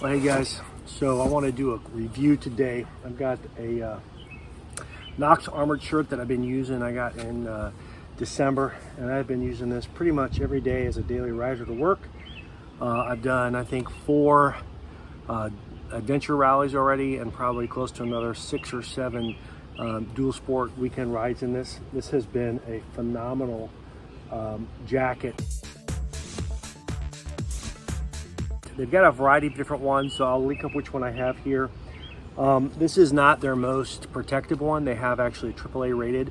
Well, hey guys, so I want to do a review today. I've got a Knox armored shirt that I've been using. I got in December, and I've been using this pretty much every day as a daily rider to work. I've done, I think, 4 adventure rallies already, and probably close to another 6 or 7 dual sport weekend rides in this. This has been a phenomenal jacket. They've got a variety of different ones, so I'll link up which one I have here. This is not their most protective one. They have actually a AAA rated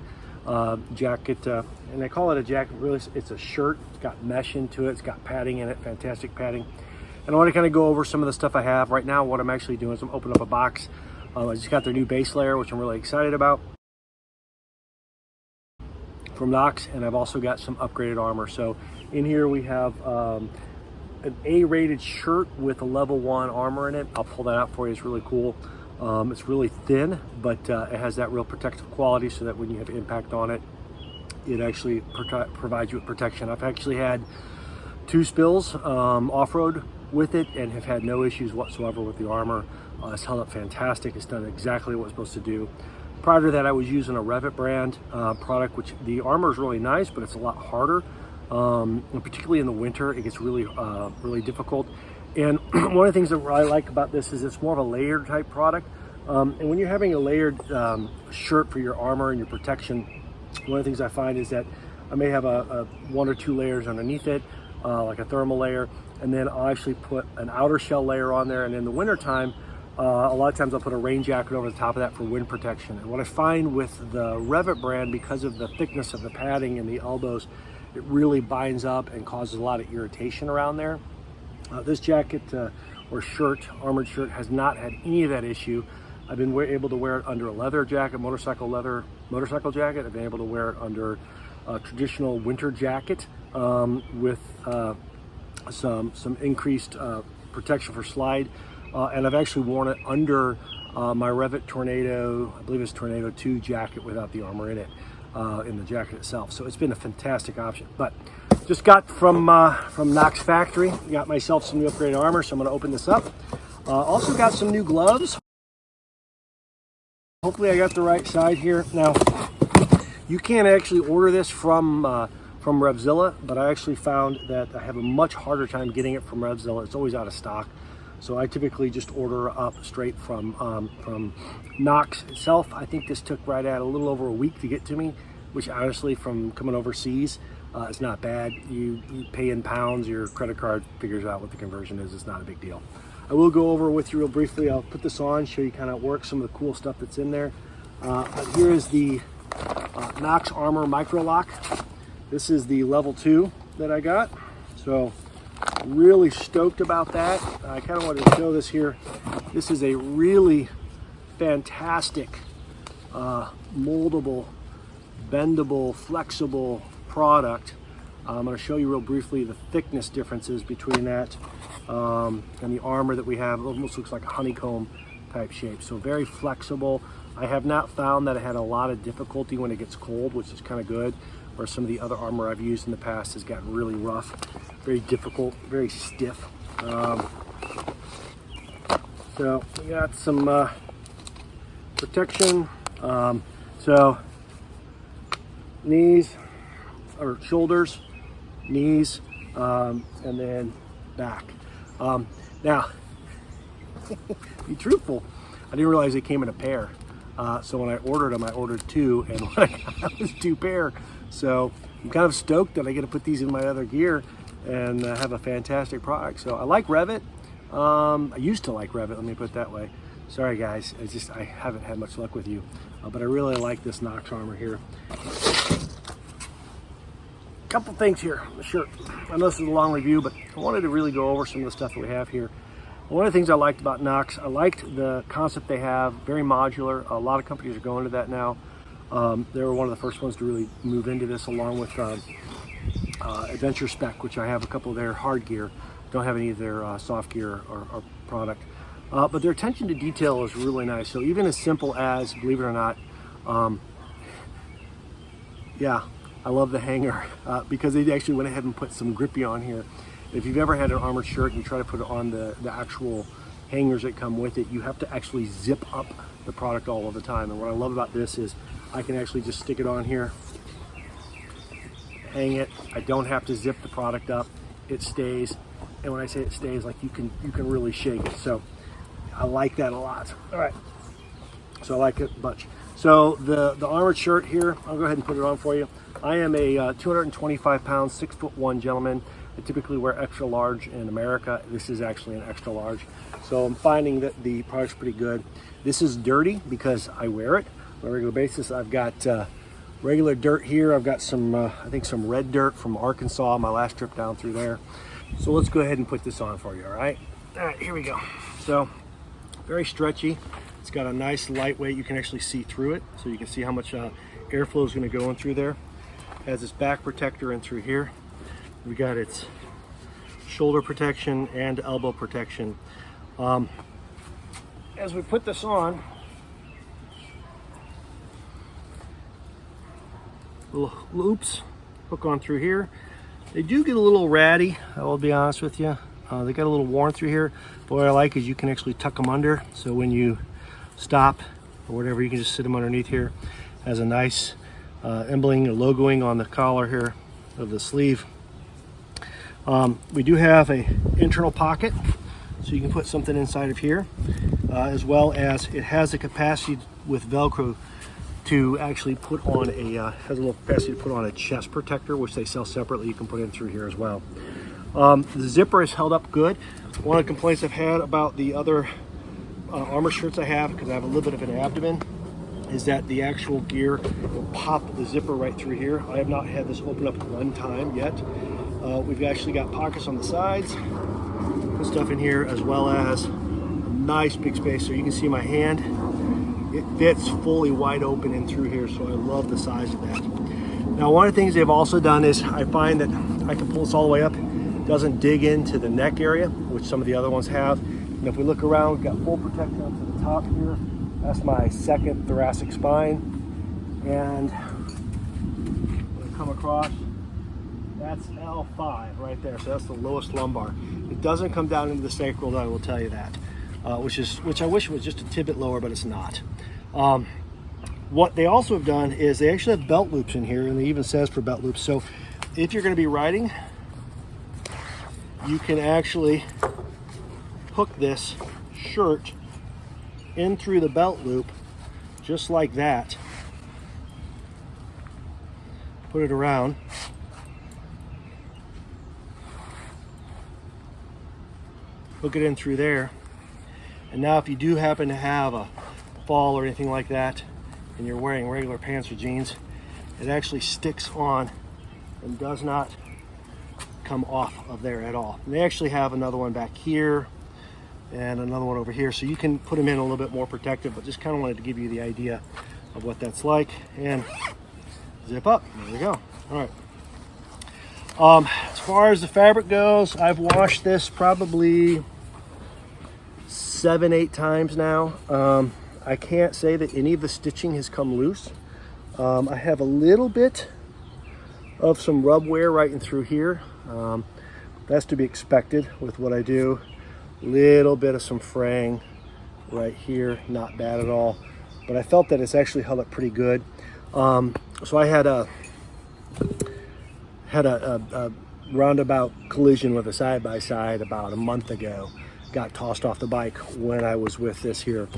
jacket, and they call it a jacket. Really, it's a shirt. It's got mesh into it. It's got padding in it, fantastic padding. And I want to kind of go over some of the stuff I have. Right now, what I'm actually doing is I'm opening up a box. I just got their new base layer, which I'm really excited about, from Knox, and I've also got some upgraded armor. So in here we have an A-rated shirt with a level 1 armor in it. I'll pull that out for you. It's really cool. It's really thin, but it has that real protective quality, so that when you have impact on it, it actually provides you with protection. I've actually had 2 spills off-road with it and have had no issues whatsoever with the armor. It's held up fantastic. It's done exactly what it's supposed to do. Prior to that, I was using a Revit brand product, which the armor is really nice, but it's a lot harder. And particularly in the winter, it gets really difficult. And one of the things that I like about this is it's more of a layered type product. And when you're having a layered shirt for your armor and your protection, one of the things I find is that I may have a 1 or 2 layers underneath it, like a thermal layer, and then I'll actually put an outer shell layer on there. And in the winter time, a lot of times I'll put a rain jacket over the top of that for wind protection. And what I find with the Revit brand, because of the thickness of the padding and the elbows, it really binds up and causes a lot of irritation around there. This jacket or shirt, armored shirt, has not had any of that issue. I've been able to wear it under a leather jacket, motorcycle jacket. I've been able to wear it under a traditional winter jacket with some increased protection for slide. And I've actually worn it under my Revit Tornado, I believe it's Tornado 2 jacket without the armor in it, in the jacket itself. So it's been a fantastic option. But just got from Knox factory, got myself some new upgraded armor, so I'm going to open this up. Also got some new gloves. Hopefully I got the right side here. Now, you can't actually order this from Revzilla, but I actually found that I have a much harder time getting it from Revzilla. It's always out of stock. So I typically just order up straight from Knox itself. I think this took right at a little over a week to get to me, which honestly, from coming overseas, it's not bad. You pay in pounds, your credit card figures out what the conversion is. It's not a big deal. I will go over with you real briefly. I'll put this on, show you kind of how it works, some of the cool stuff that's in there. Here is the Knox Armor Micro Lock. This is the level 2 that I got. So really stoked about that. I kind of wanted to show this here. This is a really fantastic moldable, bendable, flexible product. I'm going to show you real briefly the thickness differences between that and the armor that we have. It almost looks like a honeycomb type shape, so very flexible. I have not found that it had a lot of difficulty when it gets cold, which is kind of good, where some of the other armor I've used in the past has gotten really rough, very difficult, very stiff. So we got some protection. So knees or shoulders, knees, and then back. Now, be truthful, I didn't realize they came in a pair. So when I ordered them, I ordered 2, and what I got was 2 pair. So I'm kind of stoked that I get to put these in my other gear and have a fantastic product. So I like Revit. I used to like Revit, let me put it that way. Sorry guys, I haven't had much luck with you, but I really like this Knox armor here. Couple things here on the shirt. I know this is a long review, but I wanted to really go over some of the stuff that we have here. One of the things I liked about Knox, I liked the concept they have, very modular. A lot of companies are going to that now. They were one of the first ones to really move into this, along with Adventure Spec, which I have a couple of their hard gear. Don't have any of their soft gear or product. But their attention to detail is really nice. So even as simple as, believe it or not, yeah, I love the hanger because they actually went ahead and put some grippy on here. If you've ever had an armored shirt and you try to put it on the actual hangers that come with it. You have to actually zip up the product all of the time. And what I love about this is I can actually just stick it on here, hang it. I don't have to zip the product up. It stays. And when I say it stays, like you can really shake it. So I like that a lot. All right. So I like it a bunch. So the armored shirt here, I'll go ahead and put it on for you. I am a 225 pound, 6'1" gentleman. I typically wear extra large in America. This is actually an extra large. So I'm finding that the product's pretty good. This is dirty because I wear it on a regular basis. I've got regular dirt here. I've got some, I think some red dirt from Arkansas, my last trip down through there. So let's go ahead and put this on for you, all right? All right, here we go. So very stretchy. It's got a nice lightweight. You can actually see through it. So you can see how much airflow is gonna go in through there. It has this back protector in through here. We got its shoulder protection and elbow protection. As we put this on, little loops hook on through here. They do get a little ratty, I will be honest with you. They got a little worn through here, but what I like is you can actually tuck them under, so when you stop or whatever, you can just sit them underneath here. Has a nice emblazing or logoing on the collar here of the sleeve. We do have a internal pocket, so you can put something inside of here, as well as it has the capacity with Velcro to actually put on a has a little capacity to put on a chest protector, which they sell separately. You can put in through here as well. The zipper is held up good. One of the complaints I've had about the other armor shirts I have, because I have a little bit of an abdomen, is that the actual gear will pop the zipper right through here. I have not had this open up one time yet. We've actually got pockets on the sides, put stuff in here, as well as a nice big space so you can see my hand. It fits fully wide open in through here, so I love the size of that. Now, one of the things they've also done is I find that I can pull this all the way up. It doesn't dig into the neck area, which some of the other ones have. And if we look around, we've got full protection up to the top here. That's my second thoracic spine. And when I come across, that's L5 right there. So that's the lowest lumbar. It doesn't come down into the sacral, I will tell you that. Which I wish was just a tidbit lower, but it's not. What they also have done is they actually have belt loops in here, and it even says for belt loops. So if you're going to be riding, you can actually hook this shirt in through the belt loop, just like that. Put it around. Hook it in through there. And now if you do happen to have a fall or anything like that, and you're wearing regular pants or jeans, it actually sticks on and does not come off of there at all. And they actually have another one back here and another one over here, so you can put them in a little bit more protective, but just kind of wanted to give you the idea of what that's like. And zip up, there we go. All right. As far as the fabric goes, I've washed this probably 7-8 times now. I can't say that any of the stitching has come loose. I have a little bit of some rub wear right in through here. That's to be expected with what I do. Little bit of some fraying right here, not bad at all. But I felt that it's actually held up pretty good. So I had a roundabout collision with a side-by-side about a month ago. Got tossed off the bike when I was with this here.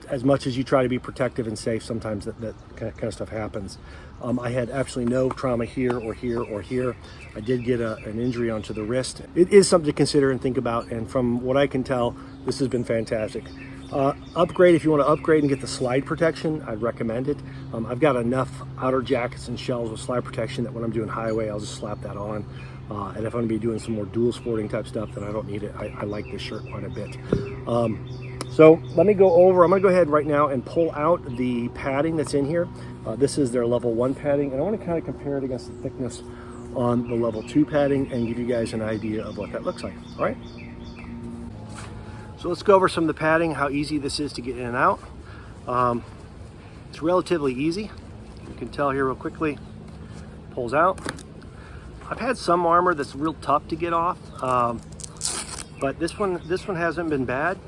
As much as you try to be protective and safe, sometimes that kind of stuff happens. I had absolutely no trauma here or here or here. I did get an injury onto the wrist. It is something to consider and think about, and from what I can tell, this has been fantastic. Upgrade, if you want to upgrade and get the slide protection, I'd recommend it. I've got enough outer jackets and shells with slide protection that when I'm doing highway, I'll just slap that on. And if I'm going to be doing some more dual sporting type stuff, then I don't need it. I like this shirt quite a bit. So let me go over, I'm going to go ahead right now and pull out the padding that's in here. This is their level 1 padding, and I want to kind of compare it against the thickness on the level 2 padding and give you guys an idea of what that looks like. All right. So let's go over some of the padding, how easy this is to get in and out. It's relatively easy. You can tell here real quickly, pulls out. I've had some armor that's real tough to get off. But this one hasn't been bad.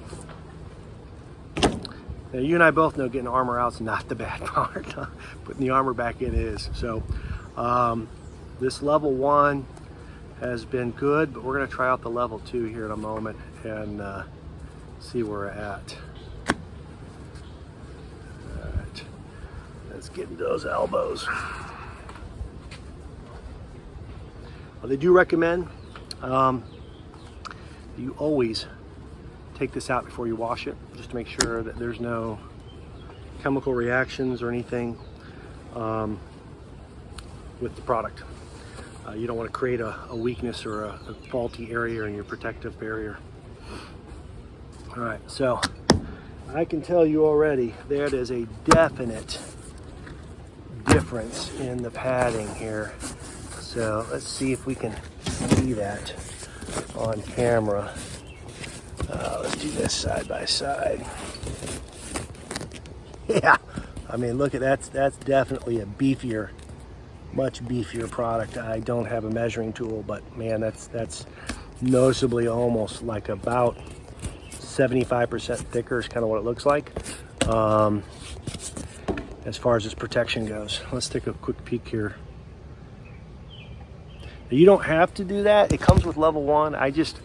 Now, you and I both know getting armor out's not the bad part. Putting the armor back in is. So this level 1 has been good, but we're going to try out the level 2 here in a moment and see where we're at. All right, let's get into those elbows. Well, they do recommend you always take this out before you wash it, just to make sure that there's no chemical reactions or anything with the product. You don't want to create a weakness or a faulty area in your protective barrier. All right, so I can tell you already that is a definite difference in the padding here. So let's see if we can see that on camera. Let's do this side by side. Yeah, I mean, look at that. That's definitely a beefier, much beefier product. I don't have a measuring tool, but man, that's noticeably almost like about 75% thicker is kind of what it looks like as far as its protection goes. Let's take a quick peek here. You don't have to do that. It comes with level 1. I just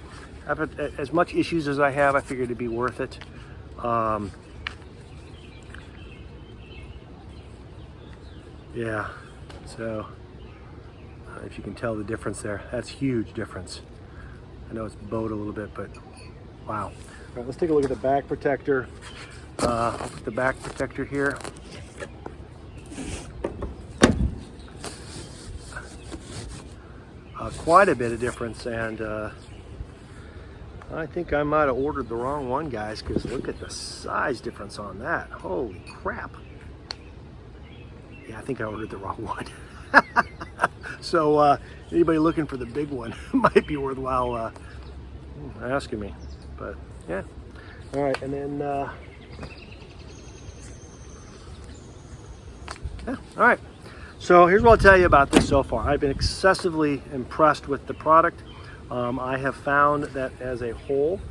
have as much issues as I have. I figured it'd be worth it. Yeah, so if you can tell the difference there, that's a huge difference. I know it's bowed a little bit, but wow. All right, let's take a look at the back protector. I'll put the back protector here. Quite a bit of difference, and I think I might have ordered the wrong one, guys, because look at the size difference on that. Holy crap. Yeah, I think I ordered the wrong one. So anybody looking for the big one might be worthwhile asking me, but yeah. All right, and then yeah, all right. So here's what I'll tell you about this so far. I've been excessively impressed with the product. I have found that as a whole,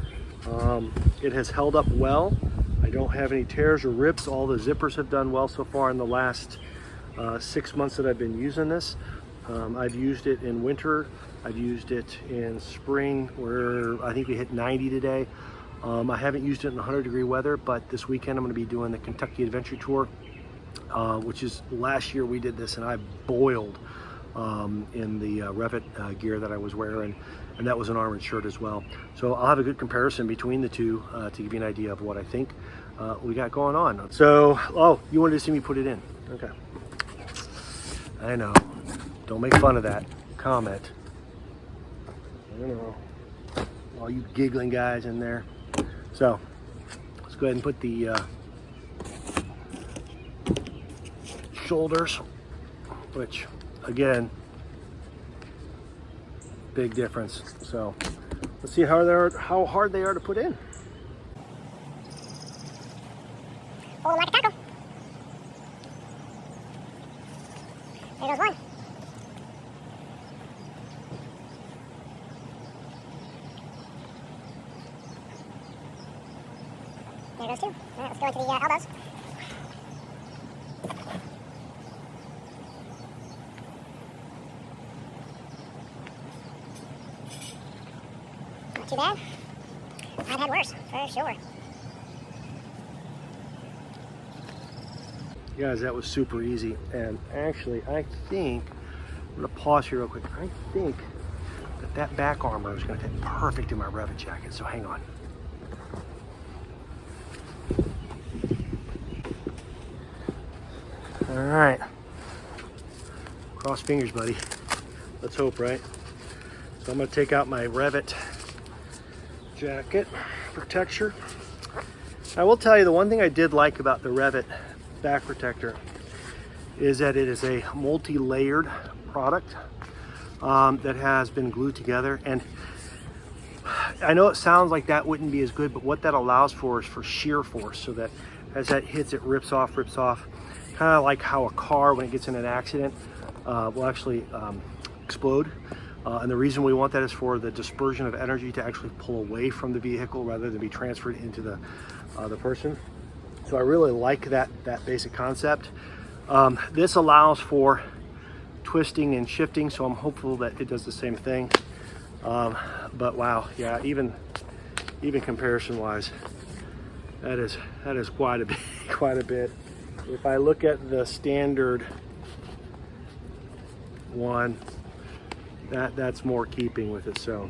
it has held up well. I don't have any tears or rips. All the zippers have done well so far in the last 6 months that I've been using this. I've used it in winter. I've used it in spring, where I think we hit 90 today. I haven't used it in 100-degree weather, but this weekend I'm going to be doing the Kentucky Adventure Tour. Which is last year we did this, and I boiled in the Revit gear that I was wearing, and that was an armored shirt as well. So I'll have a good comparison between the two to give you an idea of what I think we got going on. So, oh, you wanted to see me put it in? Okay. I know. Don't make fun of that comment. I know. All you giggling guys in there. So let's go ahead and put the shoulders, which again, big difference. So let's see how hard they are to put in. Hold them like a tackle. There goes one. There goes two. All right, let's go into the elbows. Not too bad. I've had worse, for sure. Guys, that was super easy. And actually, I think, I'm gonna pause here real quick. I think that back armor is gonna fit perfect in my Revit jacket, so hang on. All right, cross fingers, buddy. Let's hope, right? So I'm gonna take out my Revit jacket protector. I will tell you, the one thing I did like about the Revit back protector is that it is a multi-layered product that has been glued together. And I know it sounds like that wouldn't be as good, but what that allows for is for shear force, so that as that hits, it rips off, kind of like how a car, when it gets in an accident, will actually explode. And the reason we want that is for the dispersion of energy to actually pull away from the vehicle rather than be transferred into the person. So I really like that basic concept. This allows for twisting and shifting, so I'm hopeful that it does the same thing. But wow, yeah, even comparison wise, that is quite a bit. Quite a bit. If I look at the standard one, that's more keeping with it. So,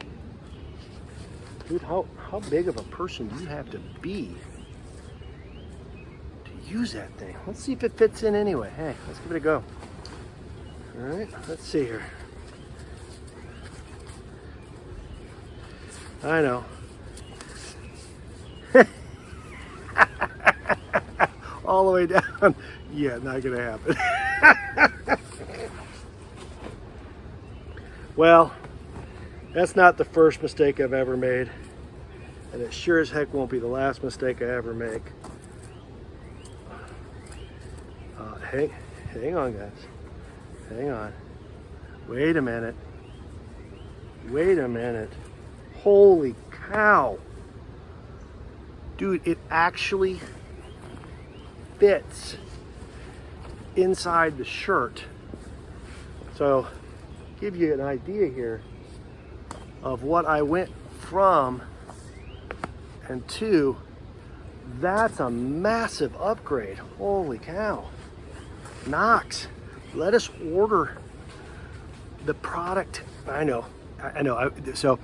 dude, how big of a person do you have to be to use that thing? Let's see if it fits in anyway. Hey, let's give it a go. All right, let's see here. I know. All the way down. Yeah, not gonna happen. Well, that's not the first mistake I've ever made, and it sure as heck won't be the last mistake I ever make. Hang on, guys. Hang on. Wait a minute. Wait a minute. Holy cow. Dude, it actually fits inside the shirt. So, give you an idea here of what I went from and to. That's a massive upgrade. Holy cow. Knox, let us order the product. I know. So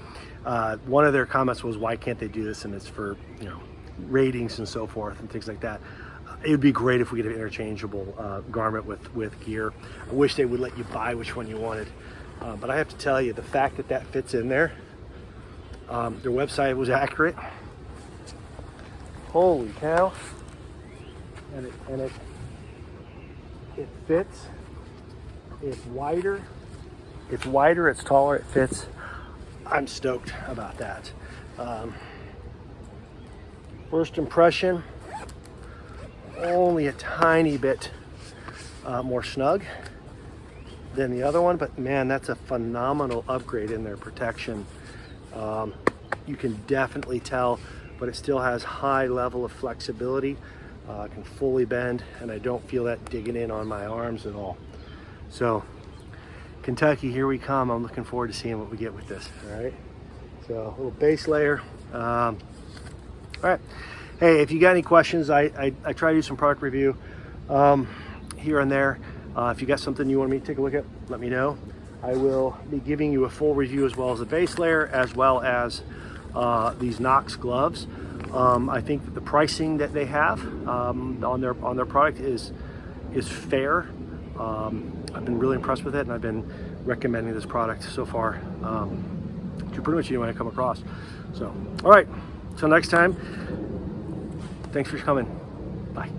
one of their comments was, why can't they do this? And it's for, you know, ratings and so forth and things like that. It would be great if we could have interchangeable garment with gear. I wish they would let you buy which one you wanted. But I have to tell you, the fact that fits in there, their website was accurate. Holy cow. And it fits. It's wider. It's taller, it fits. I'm stoked about that. First impression, only a tiny bit more snug than the other one, but man, that's a phenomenal upgrade in their protection. You can definitely tell, but it still has high level of flexibility. Can fully bend, and I don't feel that digging in on my arms at all. So, Kentucky, here we come. I'm looking forward to seeing what we get with this. All right. So, a little base layer. All right. Hey, if you got any questions, I try to do some product review here and there. If you got something you want me to take a look at, let me know. I will be giving you a full review as well as the base layer, as well as these Knox gloves. I think that the pricing that they have on their product is fair. I've been really impressed with it, and I've been recommending this product so far to pretty much anyone I come across. So, all right, till next time, thanks for coming. Bye.